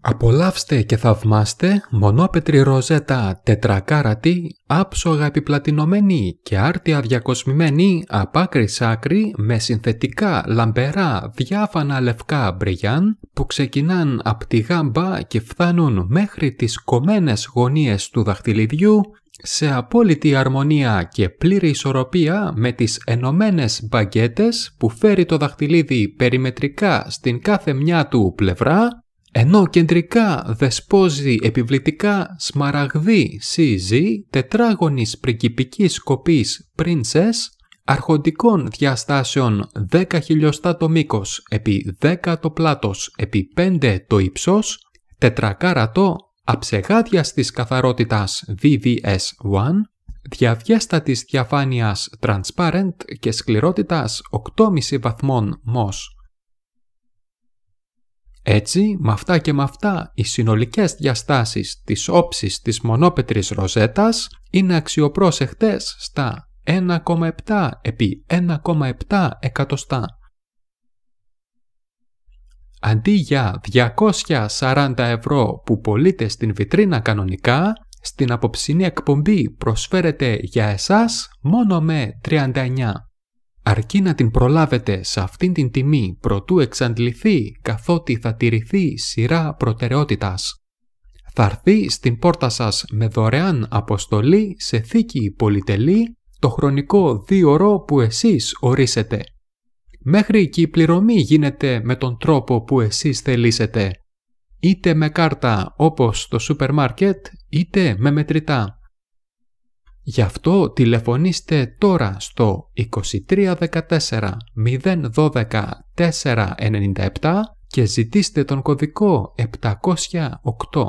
Απολαύστε και θαυμάστε μονόπετρη ροζέτα τετρακάρατη, άψογα επιπλατινωμένη και άρτια διακοσμημένη απ' άκρη σ' άκρη με συνθετικά λαμπερά διάφανα λευκά μπριγιάν που ξεκινάν απ' τη γάμπα και φτάνουν μέχρι τις κομμένες γωνίες του δαχτυλιδιού σε απόλυτη αρμονία και πλήρη ισορροπία με τις ενωμένες μπαγκέτες που φέρει το δαχτυλίδι περιμετρικά στην κάθε μια του πλευρά, ενώ κεντρικά δεσπόζει επιβλητικά σμαραγδί CZ τετράγωνης πριγκιπικής κοπής Princess, αρχοντικών διαστάσεων 10 χιλιοστά το μήκος επί 10 το πλάτος επί 5 το ύψος, τετρακάρατο, αψεγάδιαστης καθαρότητας VVS1, διαβιέστατης διαφάνειας Transparent και σκληρότητας 8,5 βαθμών MOS. Έτσι, με αυτά και με αυτά, οι συνολικές διαστάσεις της όψης της μονόπετρης ροζέτας είναι αξιοπρόσεχτες στα 1,7 επί 1,7 εκατοστά. Αντί για 240 ευρώ που πωλείται στην βιτρίνα κανονικά, στην απόψινή εκπομπή προσφέρεται για εσάς μόνο με 39. Αρκεί να την προλάβετε σε αυτήν την τιμή προτού εξαντληθεί, καθότι θα τηρηθεί σειρά προτεραιότητας. Θα έρθει στην πόρτα σας με δωρεάν αποστολή σε θήκη πολυτελή το χρονικό 2ωρο που εσείς ορίσετε. Μέχρι και η πληρωμή γίνεται με τον τρόπο που εσείς θελήσετε. Είτε με κάρτα όπως στο σούπερ μάρκετ, είτε με μετρητά. Γι' αυτό τηλεφωνήστε τώρα στο 2314 012 497 και ζητήστε τον κωδικό 708.